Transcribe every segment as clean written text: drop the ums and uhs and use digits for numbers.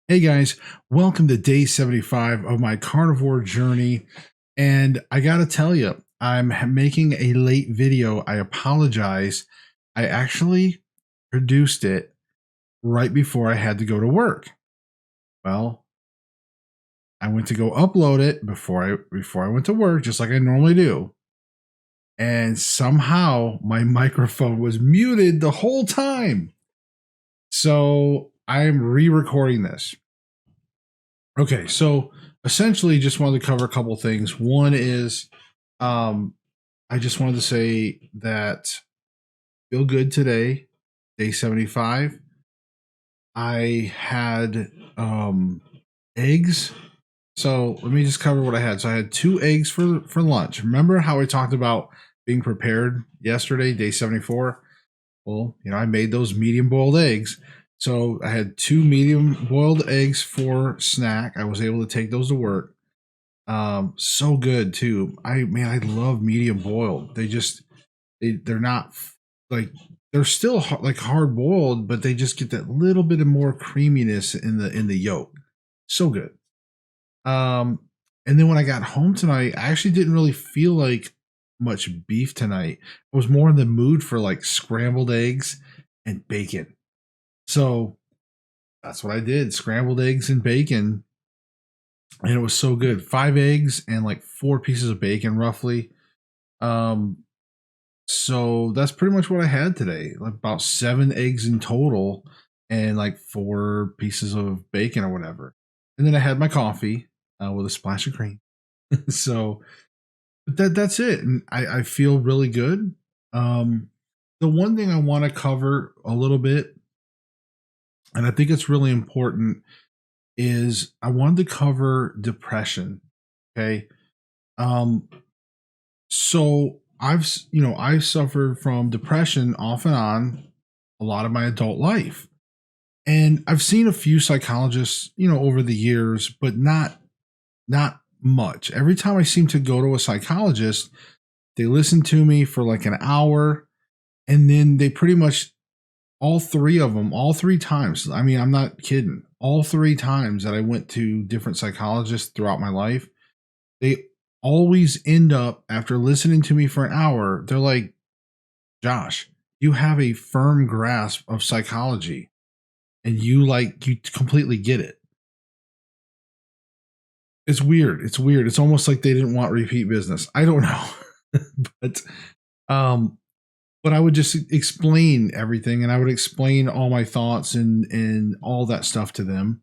Hey guys, welcome to day 75 of my carnivore journey. And I got to tell you, I'm making a late video. I apologize. I actually produced it right before I had to go to work. Well, I went to go upload it before I went to work, just like I normally do. And somehow my microphone was muted the whole time. So I'm re-recording this. Okay, so essentially, just wanted to cover a couple things. One is, I just wanted to say that feel good today, day 75. I had eggs. So let me just cover what I had. So I had 2 eggs for lunch. Remember how I talked about being prepared yesterday, day 74? Well, I made those medium boiled eggs. So I had 2 medium boiled eggs for snack. I was able to take those to work. So good too. I love medium boiled. They're not like they're still like hard boiled, but they just get that little bit of more creaminess in the yolk. So good. Um, and then when I got home tonight, I actually didn't really feel like much beef tonight. I was more in the mood for like scrambled eggs and bacon. So that's what I did: scrambled eggs and bacon, and it was so good. 5 eggs and like 4 pieces of bacon, roughly. Um, so that's pretty much what I had today. Like about 7 eggs in total, and like 4 pieces of bacon or whatever. And then I had my coffee with a splash of cream. So that's it, and I feel really good. Um, the one thing I want to cover a little bit, and I think it's really important, is I wanted to cover depression. Okay. Um, so I've suffered from depression off and on a lot of my adult life. And I've seen a few psychologists, over the years, but not much. Every time I seem to go to a psychologist, they listen to me for like an hour, and then they pretty much, all 3 of them, all 3 times. I mean, I'm not kidding. All 3 times that I went to different psychologists throughout my life, they always end up, after listening to me for an hour, they're like, Josh, you have a firm grasp of psychology, and you completely get it. It's weird. It's weird. It's almost like they didn't want repeat business. I don't know. but um but I would just explain everything, and I would explain all my thoughts and all that stuff to them,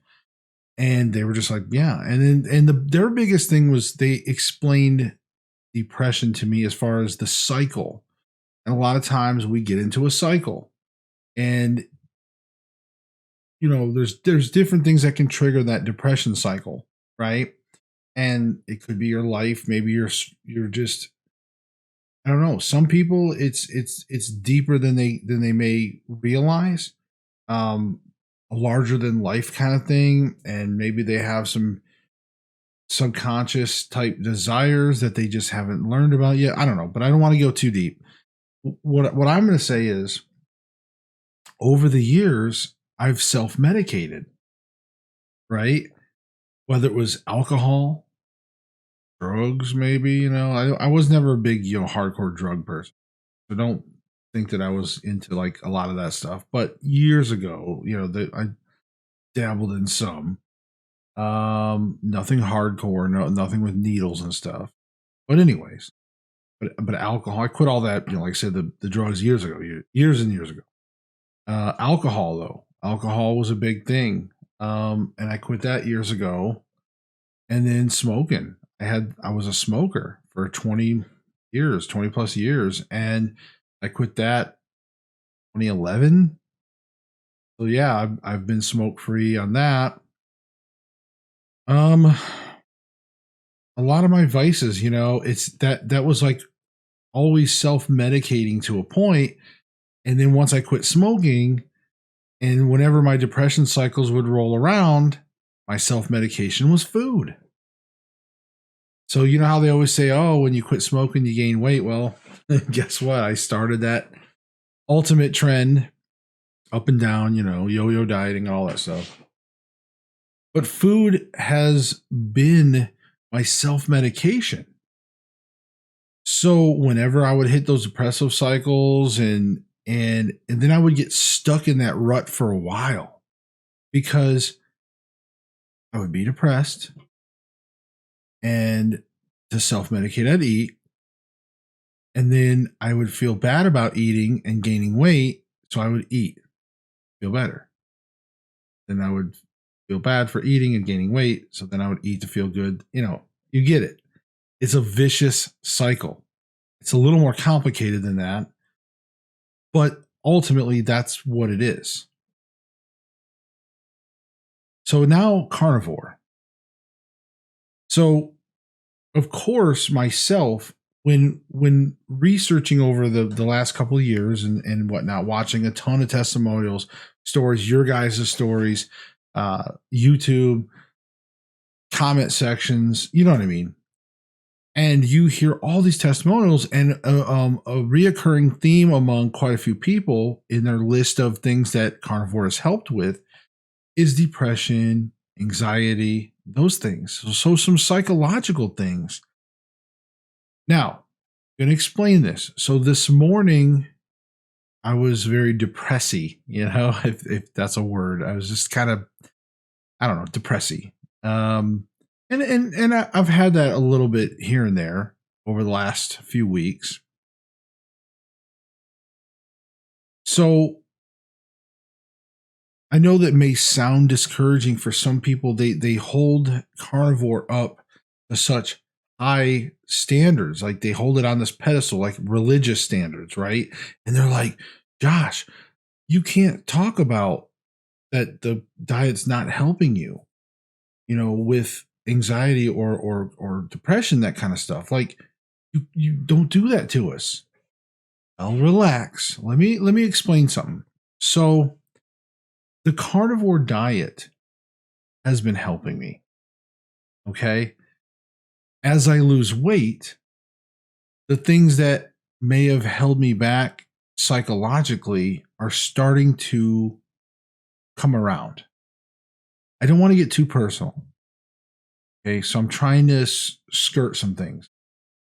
and they were just like, yeah. Their biggest thing was they explained depression to me as far as the cycle. And a lot of times we get into a cycle, and there's different things that can trigger that depression cycle, right? And it could be your life. Maybe you're just, I don't know. Some people, it's deeper than they may realize. A larger than life kind of thing, and maybe they have some subconscious type desires that they just haven't learned about yet. I don't know, but I don't want to go too deep. What I'm going to say is, over the years, I've self-medicated, right? Whether it was alcohol, drugs, maybe, I was never a big, hardcore drug person. So don't think that I was into like a lot of that stuff. But years ago, I dabbled in some. Nothing hardcore, nothing with needles and stuff. But anyways, but alcohol, I quit all that, like I said, the drugs years ago, years and years ago. Alcohol though, alcohol was a big thing. And I quit that years ago. And then smoking. I was a smoker for 20 years, 20 plus years, and I quit that 2011. So yeah, I've been smoke free on that. Um, a lot of my vices, it's that was like always self medicating to a point, and then once I quit smoking, and whenever my depression cycles would roll around, my self medication was food. So you know how they always say, "Oh, when you quit smoking, you gain weight." Well, guess what? I started that ultimate trend, up and down, yo-yo dieting, all that stuff. But food has been my self-medication. So whenever I would hit those depressive cycles and then I would get stuck in that rut for a while because I would be depressed and to self-medicate I'd eat, and then I would feel bad about eating and gaining weight, so I would eat, feel better. Then I would feel bad for eating and gaining weight, so then I would eat to feel good. You get it. It's a vicious cycle. It's a little more complicated than that, but ultimately that's what it is. So now carnivore. So of course myself, when researching over the last couple of years and whatnot, watching a ton of testimonials, stories, your guys' stories, YouTube, comment sections, you know what I mean? And you hear all these testimonials, and a reoccurring theme among quite a few people in their list of things that carnivore has helped with is depression, anxiety, those things. So some psychological things. Now, I'm going to explain this. So this morning, I was very depressy, if that's a word. I was just kind of, I don't know, depressy. I've had that a little bit here and there over the last few weeks. So I know that may sound discouraging for some people. They hold carnivore up to such high standards, like they hold it on this pedestal, like religious standards, right? And they're like, Josh, you can't talk about that the diet's not helping you, with anxiety or depression, that kind of stuff. Like you don't do that to us. Well, relax. Let me explain something. So the carnivore diet has been helping me. Okay. As I lose weight, the things that may have held me back psychologically are starting to come around. I don't want to get too personal. Okay. So I'm trying to skirt some things.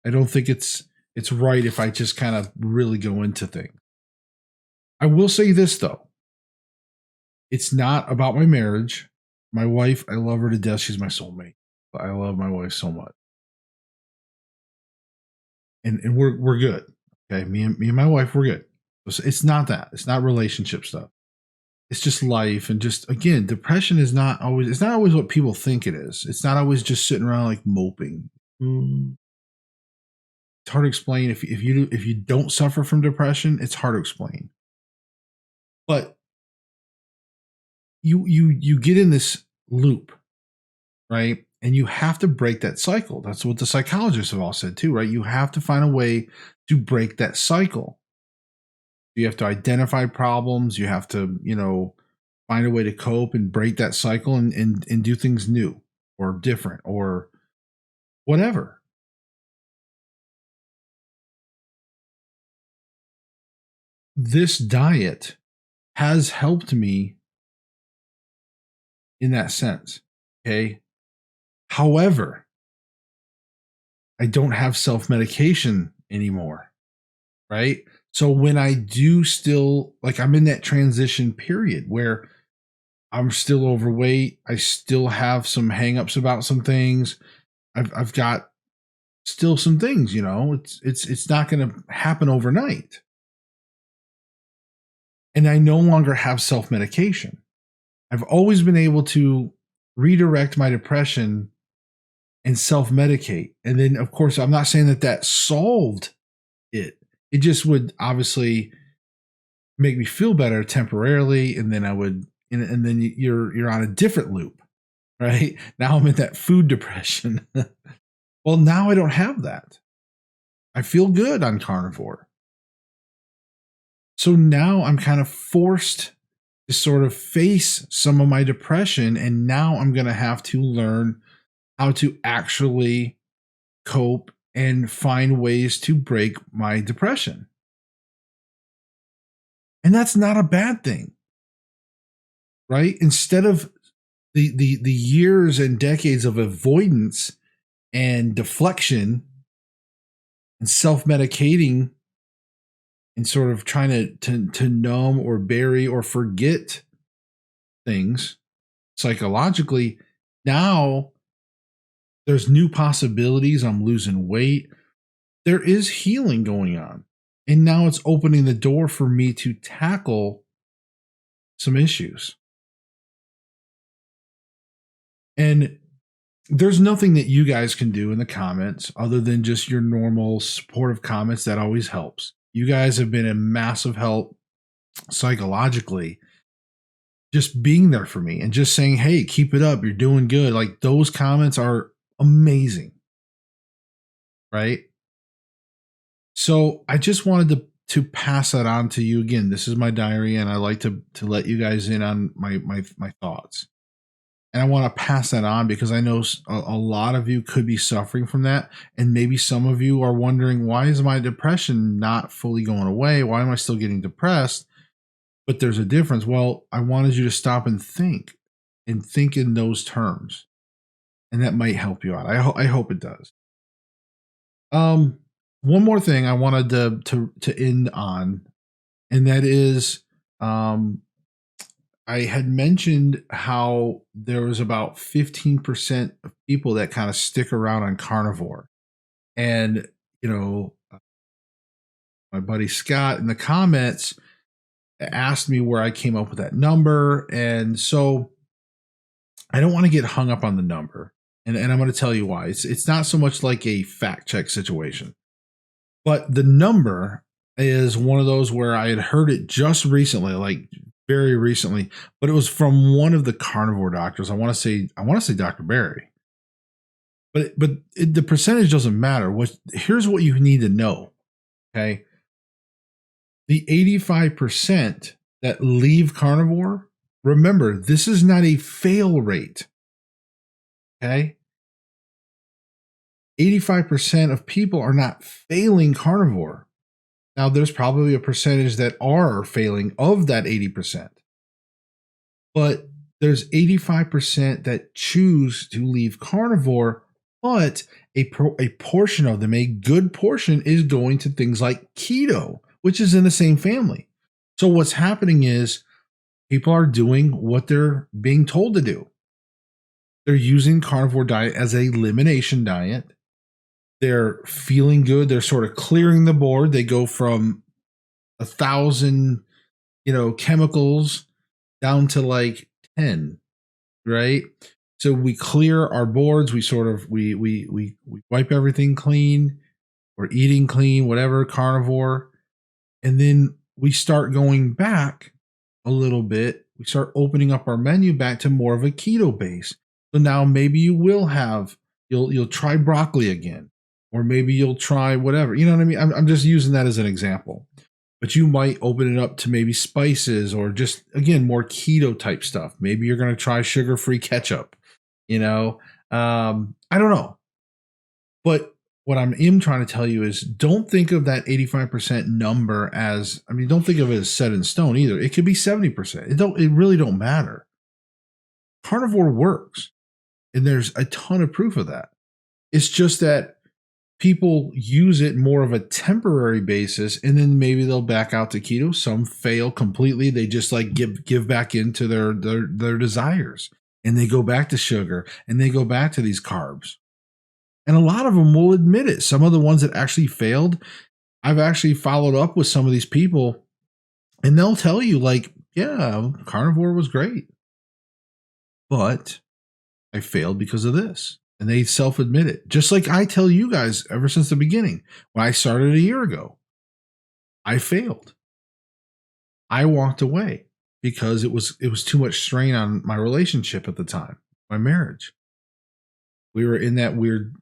I don't think it's right if I just kind of really go into things. I will say this though. It's not about my marriage. My wife, I love her to death. She's my soulmate. I love my wife so much. And we're good. Okay. Me and my wife, we're good. It's not that. It's not relationship stuff. It's just life. And just again, depression is not always, it's not always what people think it is. It's not always just sitting around like moping. It's hard to explain. If you don't suffer from depression, it's hard to explain. But you get in this loop, right? And you have to break that cycle. That's what the psychologists have all said too, right? You have to find a way to break that cycle. You have to identify problems. You have to, find a way to cope and break that cycle and do things new or different or whatever. This diet has helped me in that sense. Okay. However, I don't have self-medication anymore. Right. So when I do still, like, I'm in that transition period where I'm still overweight. I still have some hangups about some things. I've got still some things, it's not going to happen overnight. And I no longer have self-medication. I've always been able to redirect my depression and self-medicate. And then, of course, I'm not saying that solved it. It just would obviously make me feel better temporarily, and then and then you're on a different loop, right? Now I'm in that food depression. Well, now I don't have that. I feel good on carnivore. So now I'm kind of forced to sort of face some of my depression, and now I'm going to have to learn how to actually cope and find ways to break my depression. And that's not a bad thing, right? Instead of the years and decades of avoidance and deflection and self-medicating and sort of trying to numb or bury or forget things psychologically. Now there's new possibilities. I'm losing weight. There is healing going on. And now it's opening the door for me to tackle some issues. And there's nothing that you guys can do in the comments other than just your normal supportive comments. That always helps. You guys have been a massive help psychologically, just being there for me and just saying, hey, keep it up. You're doing good. Like, those comments are amazing. Right? So I just wanted to pass that on to you. Again, this is my diary, and I like to let you guys in on my thoughts. And I want to pass that on because I know a lot of you could be suffering from that. And maybe some of you are wondering, why is my depression not fully going away? Why am I still getting depressed? But there's a difference. Well, I wanted you to stop and think in those terms. And that might help you out. I hope it does. One more thing I wanted to end on, and that is, I had mentioned how there was about 15% of people that kind of stick around on carnivore. And, my buddy Scott in the comments asked me where I came up with that number. And so I don't want to get hung up on the number. And I'm going to tell you why. It's not so much like a fact check situation, but the number is one of those where I had heard it just recently, like very recently, but it was from one of the carnivore doctors. I want to say Dr. Barry, but the percentage doesn't matter. Here's what you need to know. Okay. The 85% that leave carnivore, remember, this is not a fail rate. Okay. 85% of people are not failing carnivore. Now, there's probably a percentage that are failing of that 80%. But there's 85% that choose to leave carnivore, but a portion of them, a good portion, is going to things like keto, which is in the same family. So what's happening is people are doing what they're being told to do. They're using carnivore diet as a elimination diet. They're feeling good. They're sort of clearing the board. They go from 1,000, chemicals down to like 10, right? So we clear our boards. We sort of, we wipe everything clean. We're eating clean, whatever, carnivore. And then we start going back a little bit. We start opening up our menu back to more of a keto base. So now maybe you will have, you'll try broccoli again, or maybe you'll try whatever, you know what I mean? I'm just using that as an example, but you might open it up to maybe spices or just, again, more keto type stuff. Maybe you're going to try sugar-free ketchup, I don't know. But what I'm trying to tell you is, don't think of that 85% number as, don't think of it as set in stone either. It could be 70%. It really don't matter. Carnivore works. And there's a ton of proof of that. It's just that people use it more of a temporary basis, and then maybe they'll back out to keto. Some fail completely. They just like give back into their desires, and they go back to sugar, and they go back to these carbs. And a lot of them will admit it. Some of the ones that actually failed, I've actually followed up with some of these people, and they'll tell you like, yeah, carnivore was great, but I failed because of this. And they self-admit it. Just like I tell you guys ever since the beginning. When I started a year ago, I failed. I walked away because it was too much strain on my relationship at the time, my marriage. We were in that weird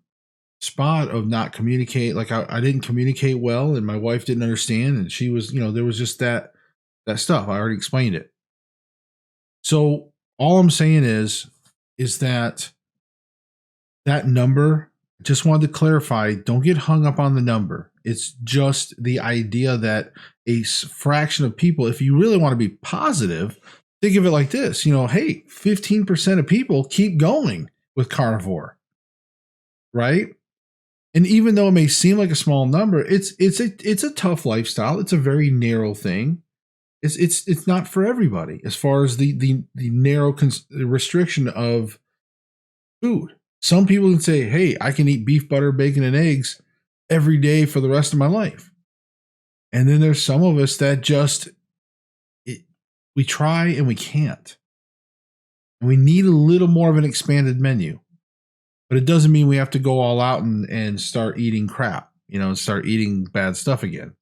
spot of not communicate. Like I didn't communicate well, and my wife didn't understand. And she was, there was just that stuff. I already explained it. So all I'm saying is that number, just wanted to clarify, don't get hung up on the number. It's just the idea that a fraction of people, if you really want to be positive, think of it like this, you know, hey, 15% of people keep going with carnivore, right? And even though it may seem like a small number, it's a tough lifestyle. It's a very narrow thing. It's not for everybody as far as the narrow restriction of food. Some people can say, hey, I can eat beef, butter, bacon, and eggs every day for the rest of my life. And then there's some of us that just we try and we can't. And we need a little more of an expanded menu. But it doesn't mean we have to go all out and start eating crap, you know, and start eating bad stuff again.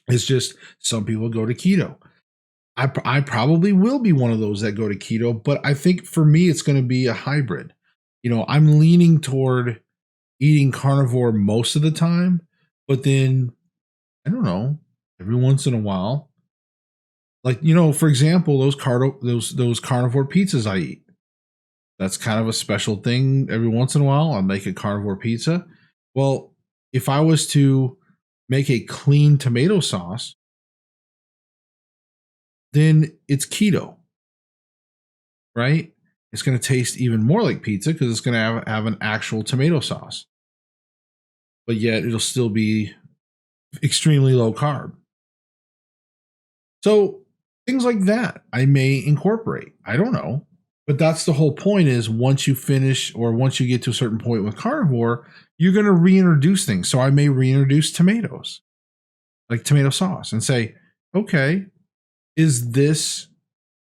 It's just some people go to keto. I probably will be one of those that go to keto, but I think for me, it's going to be a hybrid. You know, I'm leaning toward eating carnivore most of the time, but then I don't know, every once in a while, like, you know, for example, those carnivore pizzas I eat. That's kind of a special thing. Every once in a while, I'll make a carnivore pizza. Well, if I was to make a clean tomato sauce, then it's keto, right? It's going to taste even more like pizza because it's going to have an actual tomato sauce. But yet it'll still be extremely low carb. So things like that I may incorporate. I don't know. But that's the whole point is once you finish or once you get to a certain point with carnivore, you're going to reintroduce things. So I may reintroduce tomatoes, like tomato sauce, and say, okay, is this,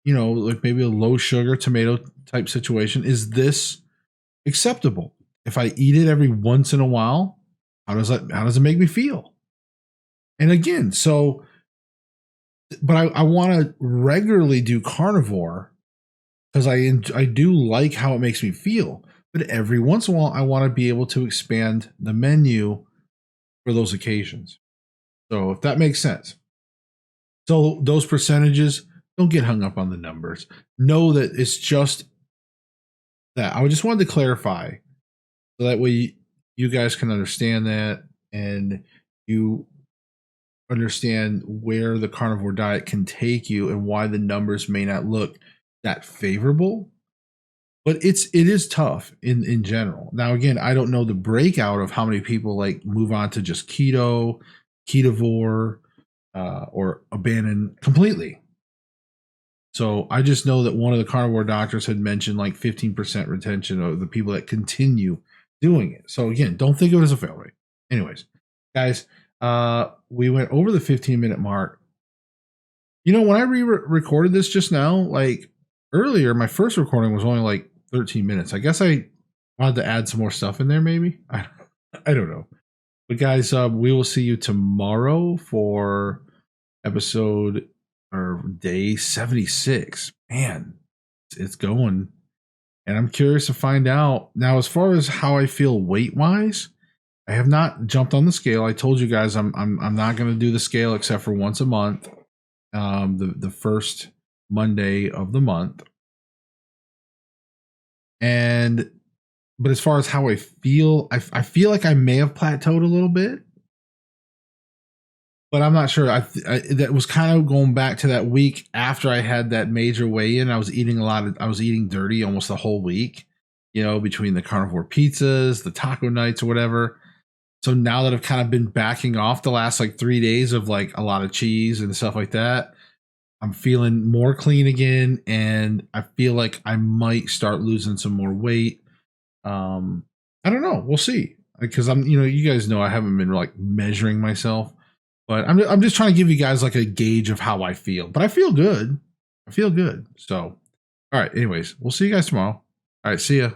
you know, like maybe a low sugar tomato type situation? Is this acceptable? If I eat it every once in a while, how does it make me feel? And again, so, but I want to regularly do carnivore because I do like how it makes me feel. But every once in a while, I want to be able to expand the menu for those occasions. So if that makes sense. So those percentages, don't get hung up on the numbers. Know that it's just that. I just wanted to clarify so that way you guys can understand that and you understand where the carnivore diet can take you and why the numbers may not look that favorable. But it is tough in general. Now, again, I don't know the breakout of how many people like move on to just keto, ketovore, or abandon completely. So I just know that one of the carnivore doctors had mentioned like 15% retention of the people that continue doing it. So again, don't think of it as a fail rate. Anyways, guys, we went over the 15-minute mark. You know, when I recorded this just now, like earlier, my first recording was only like 13 minutes. I guess I wanted to add some more stuff in there, maybe. I don't know. But guys, we will see you tomorrow for episode or day 76. Man, it's going. And I'm curious to find out. Now, as far as how I feel weight-wise, I have not jumped on the scale. I told you guys I'm not going to do the scale except for once a month. The first Monday of the month. But as far as how I feel, I feel like I may have plateaued a little bit, but I'm not sure. That was kind of going back to that week after I had that major weigh-in. I was eating dirty almost the whole week, you know, between the carnivore pizzas, the taco nights or whatever. So now that I've kind of been backing off the last like 3 days of like a lot of cheese and stuff like that, I'm feeling more clean again. And I feel like I might start losing some more weight. I don't know. We'll see. Because you guys know I haven't been like measuring myself, but I'm just trying to give you guys like a gauge of how I feel. But I feel good. So, all right. Anyways, we'll see you guys tomorrow. All right. See ya.